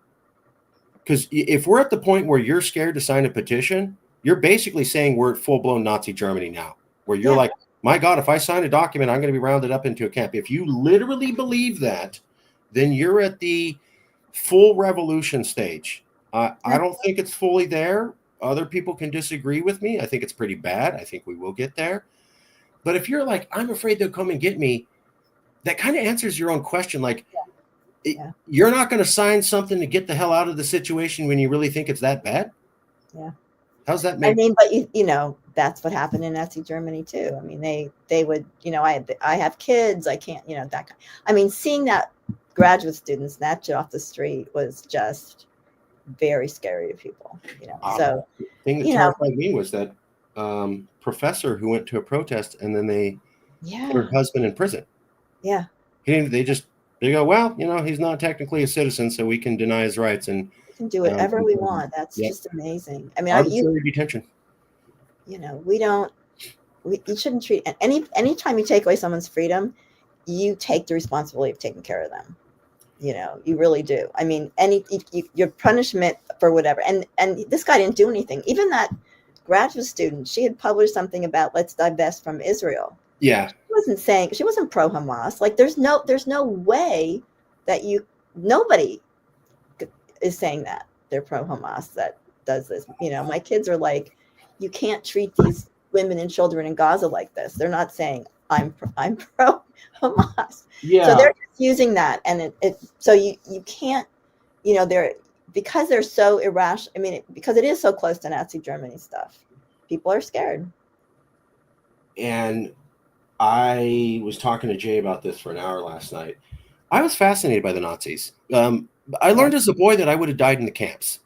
Speaker 2: Because if we're at the point where you're scared to sign a petition, you're basically saying we're at full-blown Nazi Germany now, where you're like, my God, if I sign a document, I'm going to be rounded up into a camp. If you literally believe that, then you're at the full revolution stage. I don't think it's fully there. Other people can disagree with me. I think it's pretty bad. I think we will get there. But if you're like, I'm afraid they'll come and get me, that kind of answers your own question. Like, you're not going to sign something to get the hell out of the situation when you really think it's that bad.
Speaker 3: Yeah.
Speaker 2: How's that make?
Speaker 3: I mean, but you know, that's what happened in Nazi Germany too. I mean, they would, you know, I have kids. I can't, you know, that. I mean, seeing that graduate students snatch it off the street was just very scary to people. You know, so
Speaker 2: The thing that terrified me was that professor who went to a protest and then they put her husband in prison.
Speaker 3: Yeah.
Speaker 2: They go, well, you know, he's not technically a citizen, so we can deny his rights and
Speaker 3: we can do whatever we want. That's just amazing. I mean,
Speaker 2: arbitrary detention.
Speaker 3: You know, you shouldn't treat anytime you take away someone's freedom, you take the responsibility of taking care of them. You know, you really do. I mean, your punishment for whatever. And this guy didn't do anything. Even that graduate student, she had published something about let's divest from Israel.
Speaker 2: Yeah.
Speaker 3: She wasn't pro Hamas. Like there's no way that nobody is saying that they're pro Hamas that does this. You know, my kids are like, you can't treat these women and children in Gaza like this. They're not saying I'm pro Hamas.
Speaker 2: Yeah.
Speaker 3: So they're just using that, and so you can't, you know, because they're so irrational. I mean, because it is so close to Nazi Germany stuff, people are scared.
Speaker 2: And I was talking to Jay about this for an hour last night. I was fascinated by the Nazis. I learned as a boy that I would have died in the camps.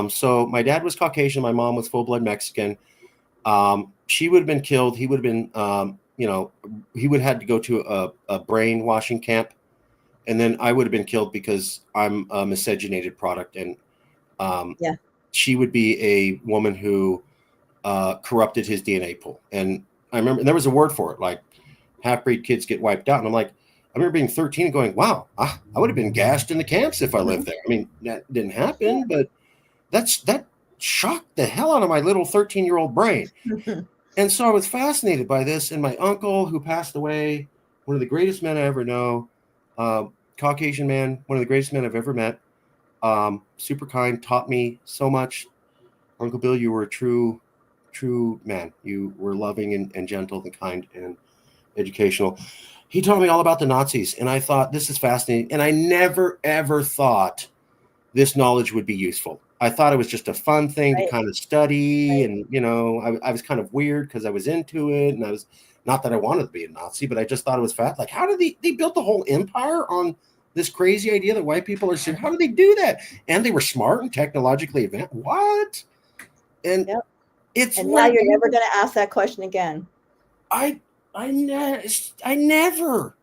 Speaker 2: So my dad was Caucasian. My mom was full-blood Mexican. She would have been killed. He would have been, you know, he would have had to go to a brainwashing camp. And then I would have been killed because I'm a miscegenated product. And she would be a woman who corrupted his DNA pool. And I remember there was a word for it, like half-breed kids get wiped out. And I'm like, I remember being 13 and going, wow, I would have been gassed in the camps if I lived there. I mean, that didn't happen, but that shocked the hell out of my little 13-year-old brain. And so I was fascinated by this. And my uncle, who passed away, one of the greatest men I ever know, Caucasian man, one of the greatest men I've ever met, super kind, taught me so much. Uncle Bill, you were a true man. You were loving and gentle and kind and educational. He taught me all about the Nazis, and I thought, this is fascinating. And I never, ever thought this knowledge would be useful. I thought it was just a fun thing to kind of study. And, you know, I was kind of weird because I was into it. And I was, not that I wanted to be a Nazi, but I just thought it was fat. Like, how did they built the whole empire on this crazy idea that white people are how do they do that? And they were smart and technologically advanced. What? And it's
Speaker 3: and now you're never going to ask that question again.
Speaker 2: I never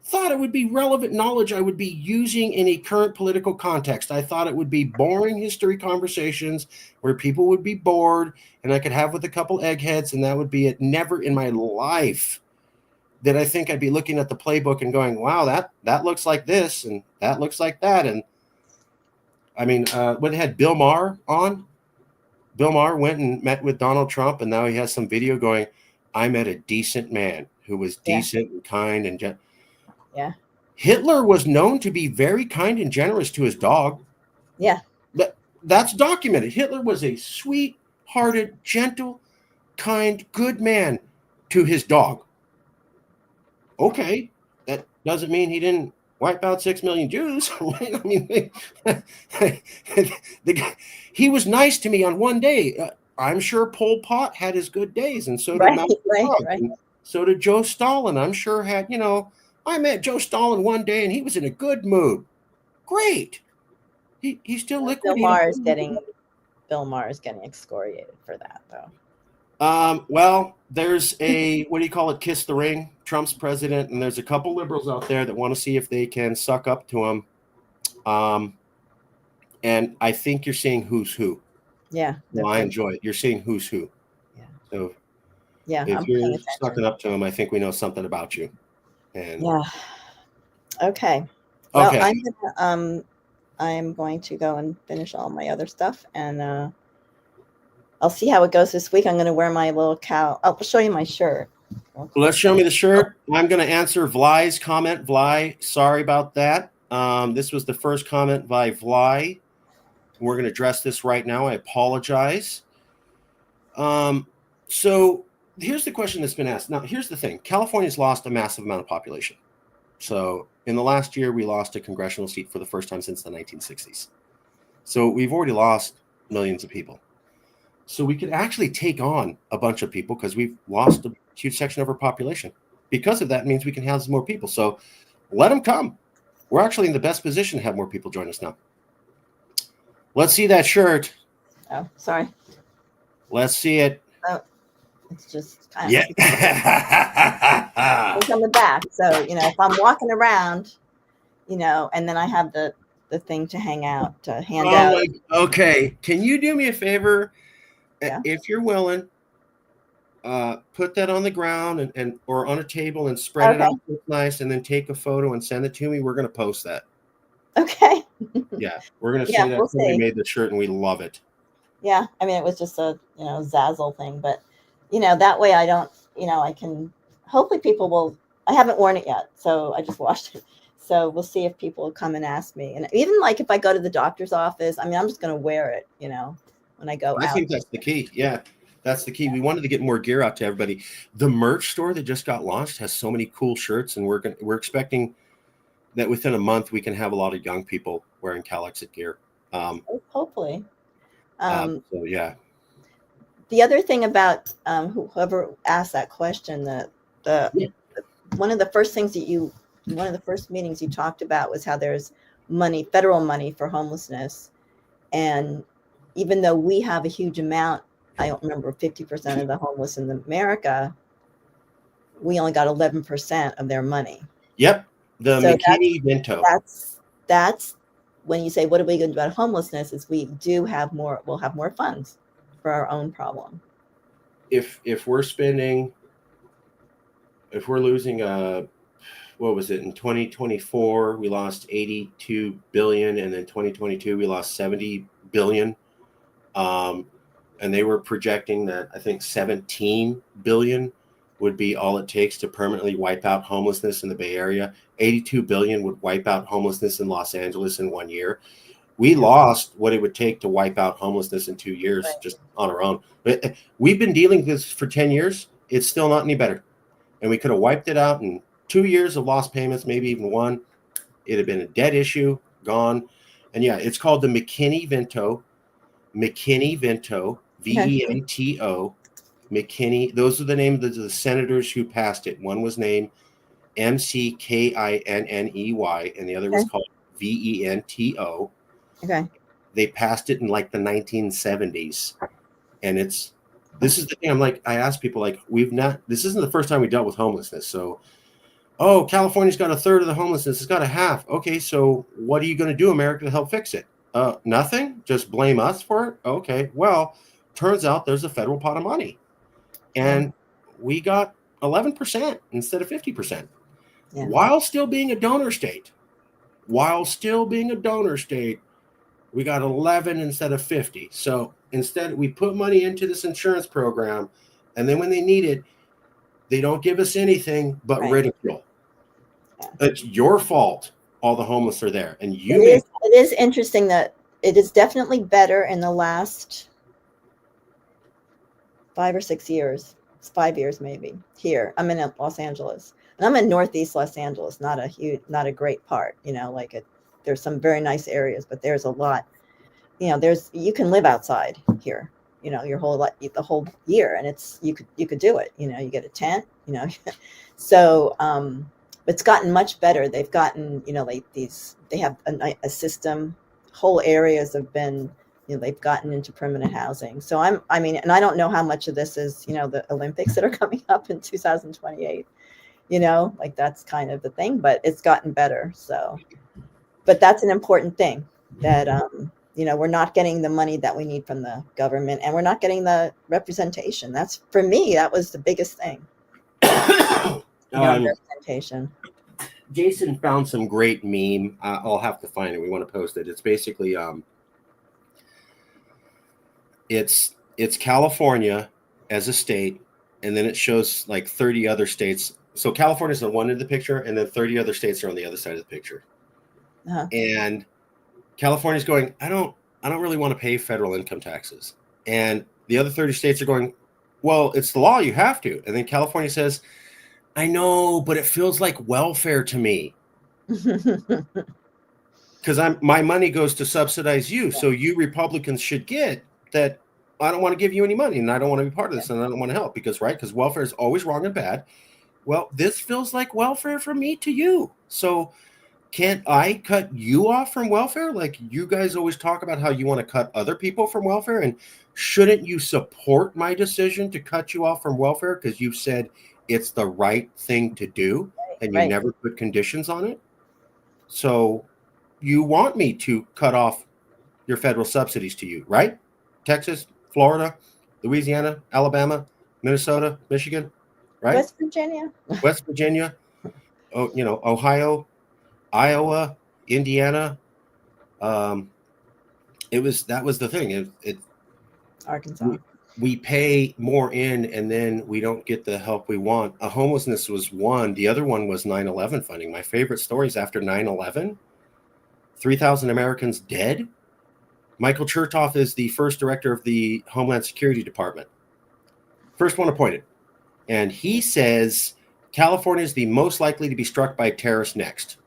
Speaker 2: thought it would be relevant knowledge I would be using in a current political context. I thought it would be boring history conversations where people would be bored and I could have with a couple eggheads, and that would be it. Never in my life did I think I'd be looking at the playbook and going, wow, that looks like this and that looks like that. And I mean, when they had Bill Maher on, Bill Maher went and met with Donald Trump, and now he has some video going, I met a decent man who was decent and kind and
Speaker 3: yeah.
Speaker 2: Hitler was known to be very kind and generous to his dog.
Speaker 3: Yeah.
Speaker 2: That's documented. Hitler was a sweet-hearted, gentle, kind, good man to his dog. Okay, that doesn't mean he didn't wipe out 6 million Jews. I mean, he was nice to me on one day. I'm sure Pol Pot had his good days, and so did Mao Zedong. So did Joe Stalin. I'm sure had, you know, I met Joe Stalin one day, and he was in a good mood. Great. He's still liquidating.
Speaker 3: Bill Maher is getting excoriated for that, though.
Speaker 2: Well, there's a, what do you call it, kiss the ring, Trump's president, and there's a couple liberals out there that want to see if they can suck up to him. And I think you're seeing who's who.
Speaker 3: Yeah.
Speaker 2: Well, I enjoy it. You're seeing who's who.
Speaker 3: Yeah.
Speaker 2: So
Speaker 3: if
Speaker 2: you're sucking up to him, I think we know something about you. And
Speaker 3: okay. Well, I'm going to go and finish all my other stuff, and I'll see how it goes this week. I'm going to wear my little cow. I'll show you my shirt.
Speaker 2: Well, let's show me the shirt. I'm going to answer Vlai's comment. Vlai, sorry about that. This was the first comment by Vlai. We're going to address this right now. I apologize. So here's the question that's been asked. Now, here's the thing. California's lost a massive amount of population. So in the last year, we lost a congressional seat for the first time since the 1960s. So we've already lost millions of people. So we could actually take on a bunch of people because we've lost a huge section of our population. Because of that, it means we can house more people. So let them come. We're actually in the best position to have more people join us now. Let's see that shirt.
Speaker 3: Oh, sorry.
Speaker 2: Let's see it.
Speaker 3: Oh, it's just kind of
Speaker 2: Yeah.
Speaker 3: it's on the back. So, if I'm walking around, and then I have the thing to hang out, to hand out.
Speaker 2: Okay. Can you do me a favor?
Speaker 3: Yeah.
Speaker 2: If you're willing, put that on the ground and or on a table and spread it out nice, and then take a photo and send it to me. We're going to post that.
Speaker 3: Okay.
Speaker 2: Yeah. We're going to say that we made the shirt and we love it.
Speaker 3: Yeah. I mean, it was just a, Zazzle thing, but, that way I don't, I can, hopefully people will, I haven't worn it yet. So I just washed it. So we'll see if people will come and ask me. And even like if I go to the doctor's office, I mean, I'm just going to wear it, when I go out.
Speaker 2: I think that's the key. Yeah. That's the key. Yeah. We wanted to get more gear out to everybody. The merch store that just got launched has so many cool shirts, and we're expecting that within a month we can have a lot of young people wearing Calexit gear.
Speaker 3: Hopefully.
Speaker 2: So yeah.
Speaker 3: The other thing about whoever asked that question, one of the first meetings you talked about was how there's federal money for homelessness, and even though we have a huge amount, I don't remember 50% of the homeless in America, we only got 11% of their money.
Speaker 2: Yep. The McKinney Vento.
Speaker 3: That's when you say, what are we going to do about homelessness, is we'll have more funds for our own problem.
Speaker 2: If we're losing what was it in 2024, we lost 82 billion, and then 2022 we lost 70 billion. And they were projecting that I think 17 billion would be all it takes to permanently wipe out homelessness in the Bay Area. 82 billion would wipe out homelessness in Los Angeles in 1 year. We lost what it would take to wipe out homelessness in 2 years just on our own. But we've been dealing with this for 10 years. It's still not any better. And we could have wiped it out in 2 years of lost payments, maybe even one. It'd have been a dead issue, gone. And yeah, it's called the McKinney Vento. McKinney Vento, Vento. McKinney. Those are the names of the senators who passed it. One was named McKinney, and the other was called Vento.
Speaker 3: Okay.
Speaker 2: They passed it in like the 1970s. And this is the thing. I ask people, this isn't the first time we dealt with homelessness. So, California's got a third of the homelessness. It's got a half. Okay. So what are you going to do, America, to help fix it? Nothing. Just blame us for it. Okay. Well, turns out there's a federal pot of money, and we got 11% instead of 50%, while still being a donor state. We got 11 instead of 50. So instead, we put money into this insurance program, and then when they need it, they don't give us anything but ridicule. Yeah. It's your fault. All the homeless are there, and it
Speaker 3: is interesting that it is definitely better in the last 5 or 6 years. It's 5 years maybe. Here, I'm in Los Angeles, and I'm in Northeast Los Angeles. Not a great part. There's some very nice areas, but there's a lot. You can live outside here. Your the whole year, and you could do it. You get a tent. So. It's gotten much better. They've gotten, they have a system. Whole areas have been, they've gotten into permanent housing. So and I don't know how much of this is, the Olympics that are coming up in 2028. That's kind of the thing, but it's gotten better. So, but that's an important thing that, we're not getting the money that we need from the government, and we're not getting the representation. That's, for me, that was the biggest thing. Representation.
Speaker 2: Jason found some great meme. I'll have to find it. We want to post it. It's basically it's California as a state, and then it shows like 30 other states. So California's on one end of the picture, and then 30 other states are on the other side of the picture. And California's going, I don't I don't really want to pay federal income taxes. And the other 30 states are going, well, it's the law, you have to. And then California says, I know, but it feels like welfare to me. Because my money goes to subsidize you. So you Republicans should get that I don't want to give you any money and I don't want to be part of this and I don't want to help because welfare is always wrong and bad. Well, this feels like welfare from me to you. So can't I cut you off from welfare? Like you guys always talk about how you want to cut other people from welfare. And shouldn't you support my decision to cut you off from welfare because you've said it's the right thing to do and you never put conditions on it? So you want me to cut off your federal subsidies to you, right? Texas, Florida, Louisiana, Alabama, Minnesota, Michigan, right? West Virginia, Ohio, Iowa, Indiana. That was the thing.
Speaker 3: Arkansas.
Speaker 2: We pay more in and then we don't get the help we want. Homelessness was one. The other one was 9/11 funding. My favorite stories after 9/11, 3,000 Americans dead. Michael Chertoff is the first director of the Homeland Security Department. First one appointed. And he says California is the most likely to be struck by terrorists next.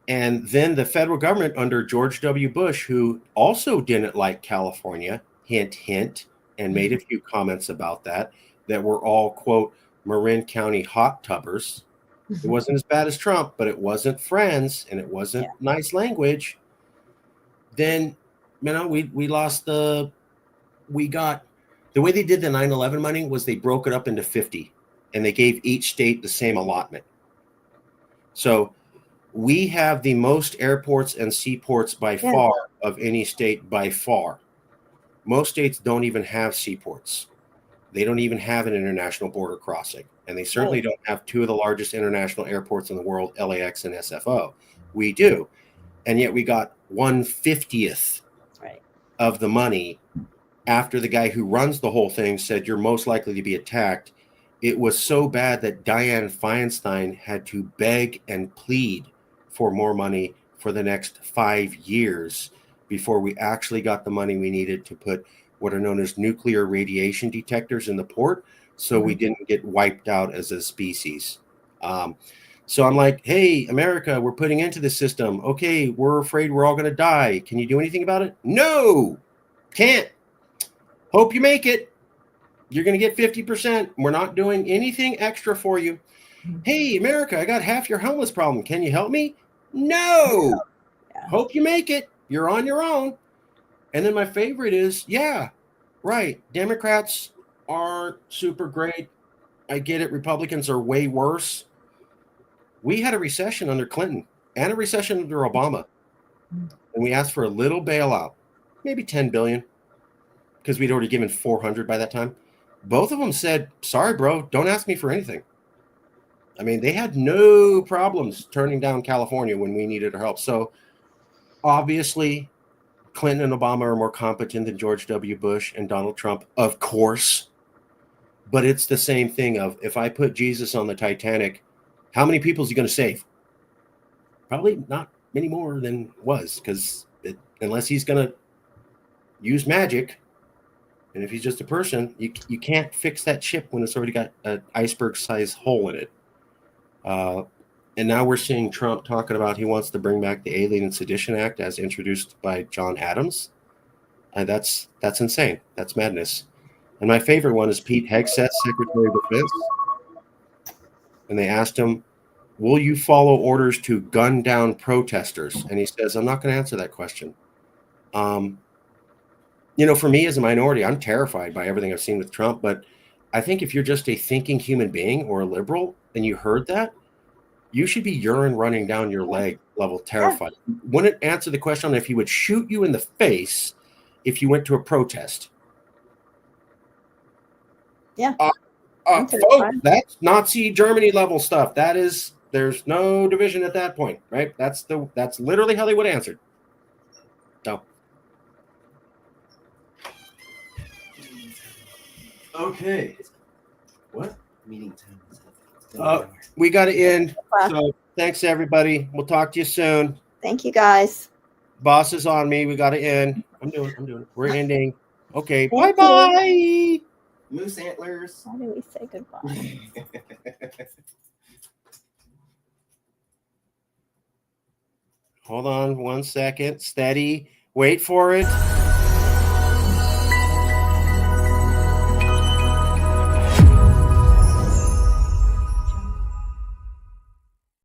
Speaker 2: And then the federal government under George W. Bush, who also didn't like California, hint, hint, and made a few comments about that were all, quote, Marin County hot tubbers. It wasn't as bad as Trump, but it wasn't friends and it wasn't nice language. Then, we lost the way they did the 9/11 money was they broke it up into 50 and they gave each state the same allotment. So we have the most airports and seaports by far of any state by far. Most states don't even have seaports. They don't even have an international border crossing. And they certainly don't have two of the largest international airports in the world, LAX and SFO. We do. And yet we got 1/50th of the money after the guy who runs the whole thing said you're most likely to be attacked. It was so bad that Dianne Feinstein had to beg and plead for more money for the next 5 years before we actually got the money we needed to put what are known as nuclear radiation detectors in the port so we didn't get wiped out as a species. So I'm like, hey, America, we're putting into the system. Okay, we're afraid we're all going to die. Can you do anything about it? No, can't. Hope you make it. You're going to get 50%. We're not doing anything extra for you. Hey, America, I got half your homeless problem. Can you help me? No. Hope you make it. You're on your own. And then my favorite is, Democrats aren't super great. I get it. Republicans are way worse. We had a recession under Clinton and a recession under Obama. And we asked for a little bailout, maybe 10 billion, because we'd already given 400 by that time. Both of them said, sorry, bro, don't ask me for anything. I mean, they had no problems turning down California when we needed our help. So obviously, Clinton and Obama are more competent than George W. Bush and Donald Trump, of course. But it's the same thing of if I put Jesus on the Titanic, how many people is he going to save? Probably not many more than was, because unless he's going to use magic, and if he's just a person, you can't fix that ship when it's already got an iceberg-sized hole in it. And now we're seeing Trump talking about he wants to bring back the Alien and Sedition Act as introduced by John Adams. And that's insane. That's madness. And my favorite one is Pete Hegseth, Secretary of Defense. And they asked him, will you follow orders to gun down protesters? And he says, I'm not going to answer that question. For me as a minority, I'm terrified by everything I've seen with Trump. But I think if you're just a thinking human being or a liberal and you heard that, you should be urine running down your leg level terrified. Wouldn't answer the question on if he would shoot you in the face if you went to a protest. Folks, that's Nazi Germany level stuff. There's no division at that point, right? That's literally how they would have answered. So. Okay. What?
Speaker 1: Meeting time.
Speaker 2: We got to end. So thanks, everybody. We'll talk to you soon.
Speaker 3: Thank you, guys.
Speaker 2: Boss is on me. We got to end. I'm doing it. We're ending. Okay.
Speaker 3: Thank
Speaker 2: Bye-bye.
Speaker 1: Moose antlers.
Speaker 3: How do we say goodbye?
Speaker 2: Hold on 1 second. Steady. Wait for it.